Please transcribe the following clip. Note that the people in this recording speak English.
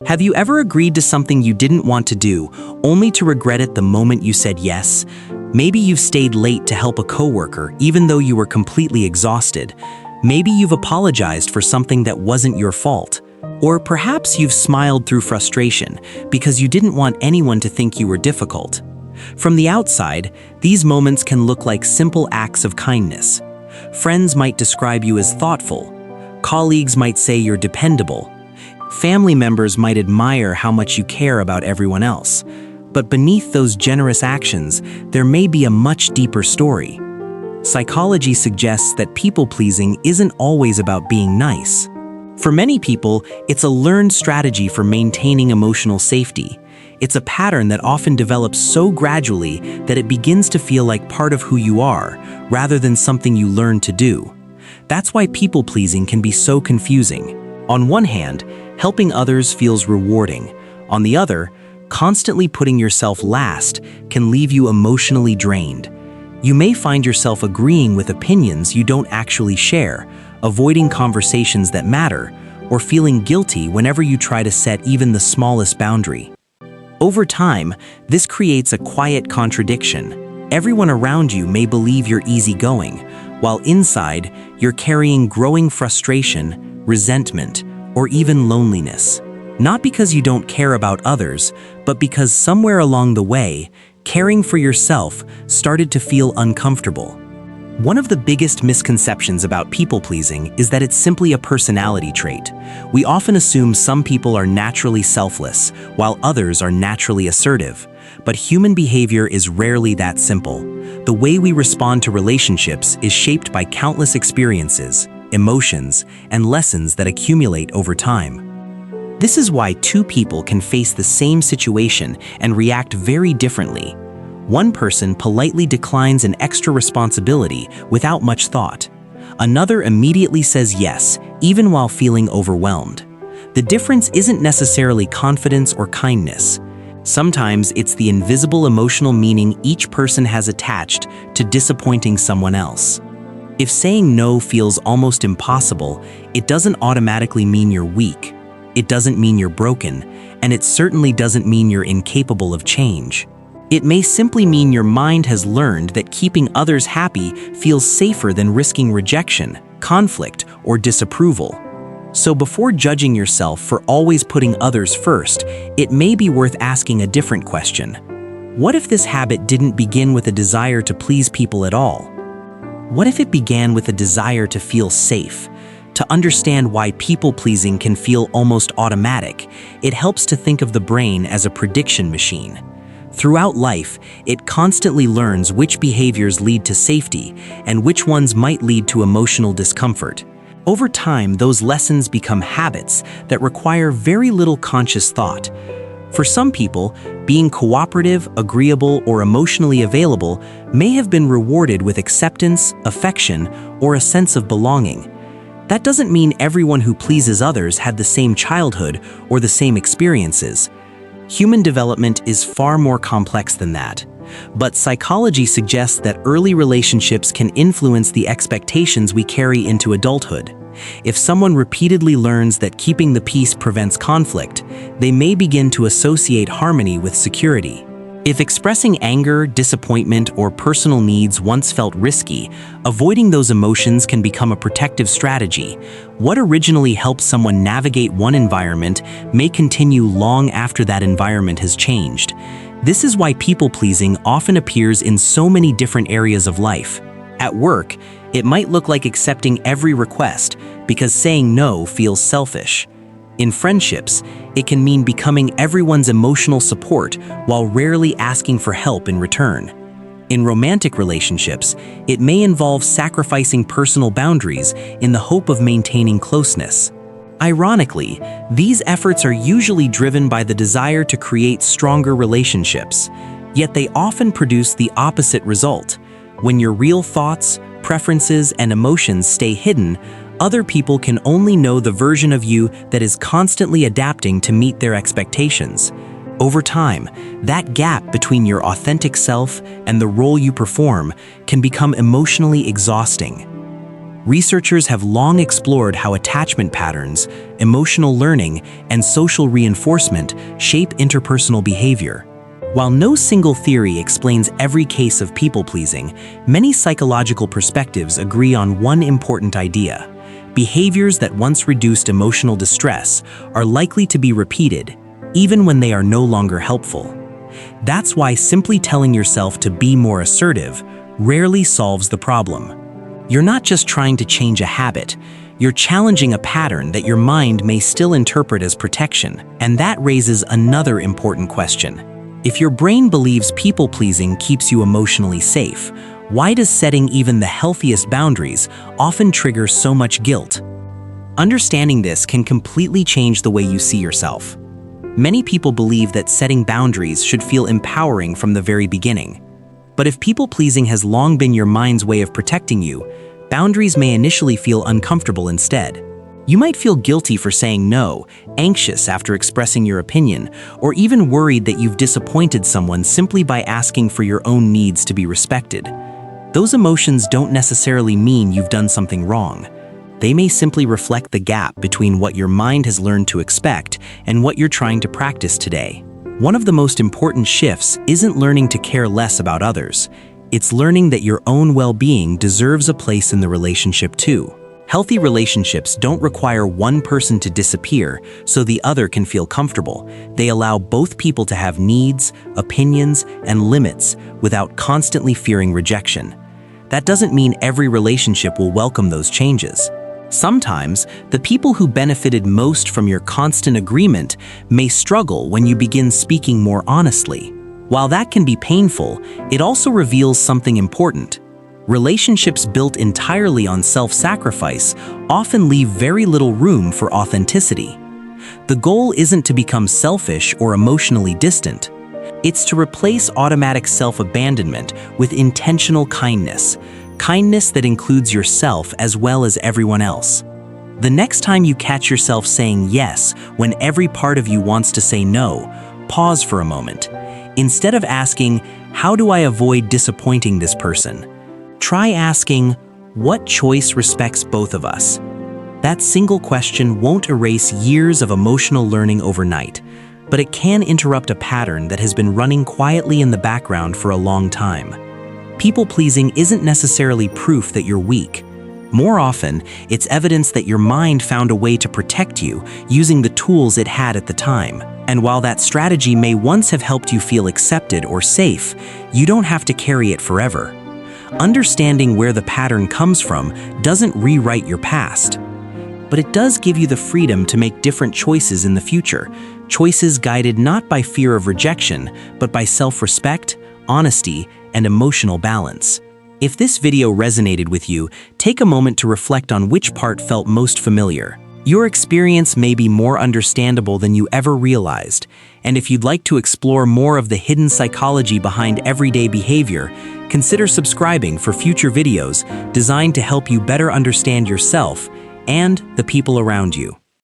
Have you ever agreed to something you didn't want to do, only to regret it the moment you said yes? Maybe you've stayed late to help a coworker even though you were completely exhausted. Maybe you've apologized for something that wasn't your fault. Or perhaps you've smiled through frustration because you didn't want anyone to think you were difficult. From the outside, these moments can look like simple acts of kindness. Friends might describe you as thoughtful. Colleagues might say you're dependable. Family members might admire how much you care about everyone else. But beneath those generous actions, there may be a much deeper story. Psychology suggests that people-pleasing isn't always about being nice. For many people, it's a learned strategy for maintaining emotional safety. It's a pattern that often develops so gradually that it begins to feel like part of who you are, rather than something you learn to do. That's why people-pleasing can be so confusing. On one hand, helping others feels rewarding. On the other, constantly putting yourself last can leave you emotionally drained. You may find yourself agreeing with opinions you don't actually share, avoiding conversations that matter, or feeling guilty whenever you try to set even the smallest boundary. Over time, this creates a quiet contradiction. Everyone around you may believe you're easygoing, while inside, you're carrying growing frustration, resentment, or even loneliness. Not because you don't care about others, but because somewhere along the way, caring for yourself started to feel uncomfortable. One of the biggest misconceptions about people-pleasing is that it's simply a personality trait. We often assume some people are naturally selfless, while others are naturally assertive. But human behavior is rarely that simple. The way we respond to relationships is shaped by countless experiences, emotions, and lessons that accumulate over time. This is why two people can face the same situation and react very differently. One person politely declines an extra responsibility without much thought. Another immediately says yes, even while feeling overwhelmed. The difference isn't necessarily confidence or kindness. Sometimes it's the invisible emotional meaning each person has attached to disappointing someone else. If saying no feels almost impossible, it doesn't automatically mean you're weak. It doesn't mean you're broken, and it certainly doesn't mean you're incapable of change. It may simply mean your mind has learned that keeping others happy feels safer than risking rejection, conflict, or disapproval. So before judging yourself for always putting others first, it may be worth asking a different question. What if this habit didn't begin with a desire to please people at all? What if it began with a desire to feel safe? To understand why people-pleasing can feel almost automatic, it helps to think of the brain as a prediction machine. Throughout life, it constantly learns which behaviors lead to safety and which ones might lead to emotional discomfort. Over time, those lessons become habits that require very little conscious thought. For some people, being cooperative, agreeable, or emotionally available may have been rewarded with acceptance, affection, or a sense of belonging. That doesn't mean everyone who pleases others had the same childhood or the same experiences. Human development is far more complex than that. But psychology suggests that early relationships can influence the expectations we carry into adulthood. If someone repeatedly learns that keeping the peace prevents conflict, they may begin to associate harmony with security. If expressing anger, disappointment, or personal needs once felt risky, avoiding those emotions can become a protective strategy. What originally helped someone navigate one environment may continue long after that environment has changed. This is why people-pleasing often appears in so many different areas of life. At work, it might look like accepting every request because saying no feels selfish. In friendships, it can mean becoming everyone's emotional support while rarely asking for help in return. In romantic relationships, it may involve sacrificing personal boundaries in the hope of maintaining closeness. Ironically, these efforts are usually driven by the desire to create stronger relationships, yet they often produce the opposite result. When your real thoughts, preferences, and emotions stay hidden, other people can only know the version of you that is constantly adapting to meet their expectations. Over time, that gap between your authentic self and the role you perform can become emotionally exhausting. Researchers have long explored how attachment patterns, emotional learning, and social reinforcement shape interpersonal behavior. While no single theory explains every case of people-pleasing, many psychological perspectives agree on one important idea. Behaviors that once reduced emotional distress are likely to be repeated, even when they are no longer helpful. That's why simply telling yourself to be more assertive rarely solves the problem. You're not just trying to change a habit, you're challenging a pattern that your mind may still interpret as protection, and that raises another important question. If your brain believes people-pleasing keeps you emotionally safe, why does setting even the healthiest boundaries often trigger so much guilt? Understanding this can completely change the way you see yourself. Many people believe that setting boundaries should feel empowering from the very beginning. But if people-pleasing has long been your mind's way of protecting you, boundaries may initially feel uncomfortable instead. You might feel guilty for saying no, anxious after expressing your opinion, or even worried that you've disappointed someone simply by asking for your own needs to be respected. Those emotions don't necessarily mean you've done something wrong. They may simply reflect the gap between what your mind has learned to expect and what you're trying to practice today. One of the most important shifts isn't learning to care less about others. It's learning that your own well-being deserves a place in the relationship too. Healthy relationships don't require one person to disappear so the other can feel comfortable. They allow both people to have needs, opinions, and limits without constantly fearing rejection. That doesn't mean every relationship will welcome those changes. Sometimes, the people who benefited most from your constant agreement may struggle when you begin speaking more honestly. While that can be painful, it also reveals something important. Relationships built entirely on self-sacrifice often leave very little room for authenticity. The goal isn't to become selfish or emotionally distant. It's to replace automatic self-abandonment with intentional kindness, kindness that includes yourself as well as everyone else. The next time you catch yourself saying yes when every part of you wants to say no, pause for a moment. Instead of asking, "How do I avoid disappointing this person?" try asking, "What choice respects both of us?" That single question won't erase years of emotional learning overnight, but it can interrupt a pattern that has been running quietly in the background for a long time. People-pleasing isn't necessarily proof that you're weak. More often, it's evidence that your mind found a way to protect you using the tools it had at the time. And while that strategy may once have helped you feel accepted or safe, you don't have to carry it forever. Understanding where the pattern comes from doesn't rewrite your past, but it does give you the freedom to make different choices in the future, choices guided not by fear of rejection, but by self-respect, honesty, and emotional balance. If this video resonated with you, take a moment to reflect on which part felt most familiar. Your experience may be more understandable than you ever realized, and if you'd like to explore more of the hidden psychology behind everyday behavior, consider subscribing for future videos designed to help you better understand yourself and the people around you.